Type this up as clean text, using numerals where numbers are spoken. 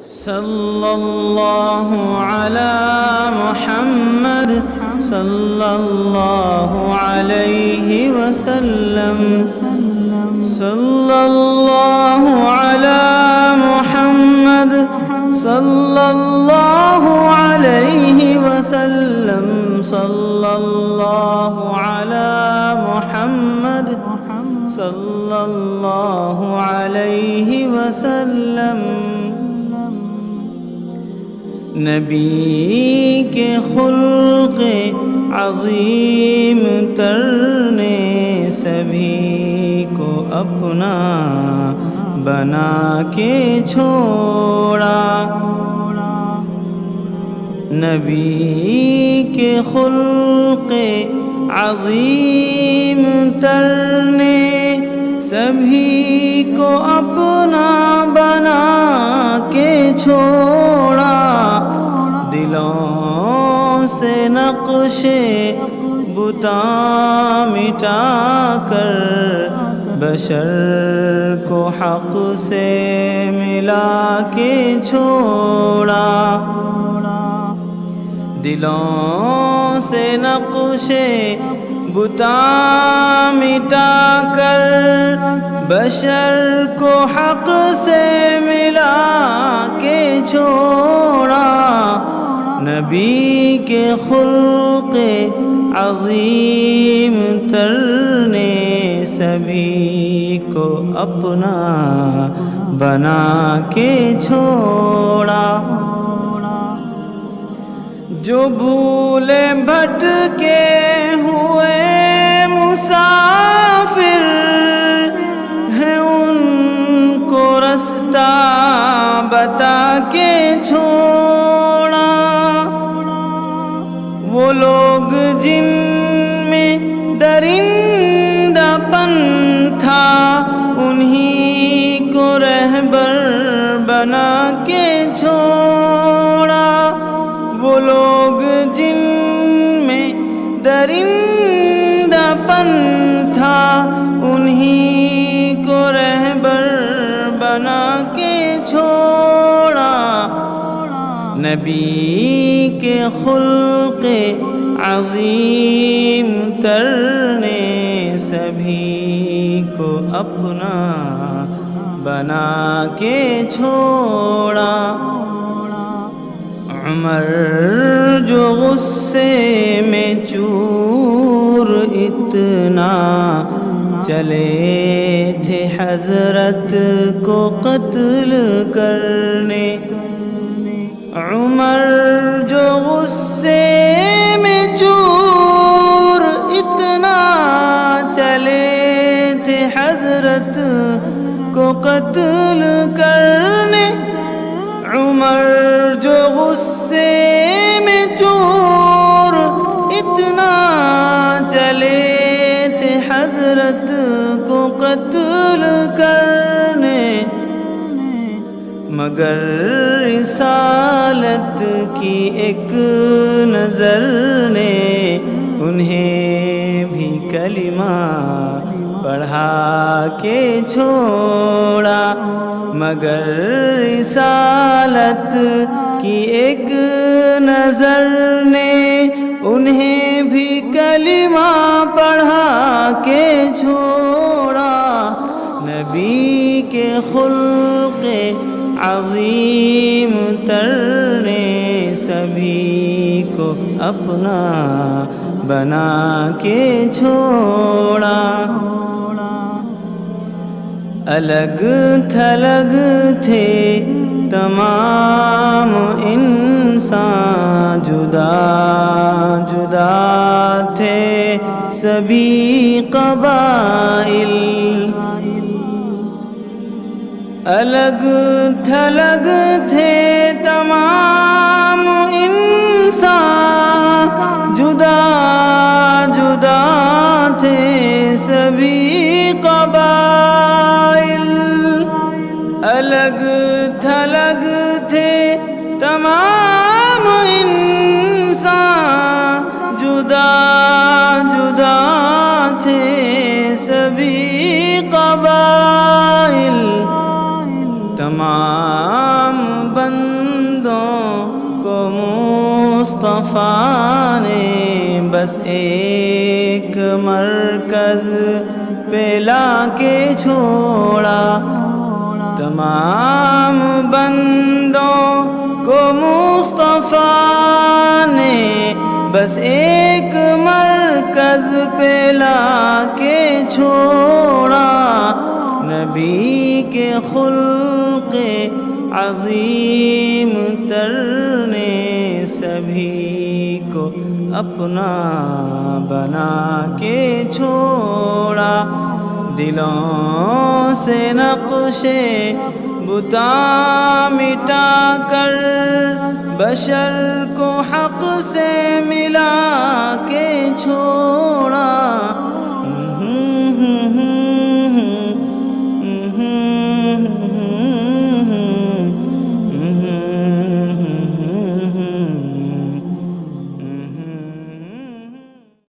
صلی اللہ علی محمد صلی اللہ علیہ وسلم صلی اللہ علی محمد صلی اللہ علیہ وسلم صلی اللہ علی محمد صلی اللہ علیہ وسلم۔ نبی کے خلق عظیم تر نے سبھی کو اپنا بنا کے چھوڑا۔ نبی کے خلق عظیم تر نے سبھی کو اپنا بنا کے چھوڑا۔ دلوں سے نقش بتاں مٹا کر بشر کو حق سے ملا کے چھوڑا۔ دلوں سے نقش بتاں مٹا کر بشر کو حق سے ملا کے چھوڑا۔ نبی کے خلق عظیم تر نے سبھی کو اپنا بنا کے چھوڑا۔ جو بھولے بھٹکے ہوئے مسافر ہیں ان کو رستہ بتا کے چھوڑا۔ وہ لوگ جن میں درندہ پن تھا انہی کو رہبر بنا کے چھوڑا۔ وہ لوگ جن میں درندہ پن تھا انہی کو رہبر بنا کے چھوڑا۔ نبی کے خلق عظیم تر نے سبھی کو اپنا بنا کے چھوڑا۔ عمر جو غصے میں چور اتنا چلے تھے حضرت کو قتل کرنے۔ عمر جو غصے میں چور اتنا چلے تھے حضرت کو قتل کرنے۔ عمر جو غصے میں چور اتنا چلے تھے حضرت کو قتل کرنے، مگر رسالت کی ایک نظر نے انہیں بھی کلمہ پڑھا کے چھوڑا۔ مگر رسالت کی ایک نظر نے انہیں بھی کلمہ پڑھا کے چھوڑا۔ نبی کے خلق عظیم تر نے سبھی کو اپنا بنا کے چھوڑا۔ الگ تھلگ تھے تمام انسان، جدا جدا تھے سبھی قبائل۔ الگ تھلگ تھے تمام انسان، جدا جدا تھے سبھی قبائل۔ الگ تھلگ تھے تمام انسان، جدا جدا تھے سبھی قبائل۔ تمام بندوں کو مصطفیٰ نے بس ایک مرکز پہ لا کے چھوڑا، تمام بندوں کو مصطفیٰ نے بس ایک مرکز پہ لا کے چھوڑا، نبی کے خلق عظیم تر نے سبھی کو اپنا بنا کے چھوڑا، دلوں سے نقش بتا مٹا کر بشر کو حق سے ملا کے چھوڑا،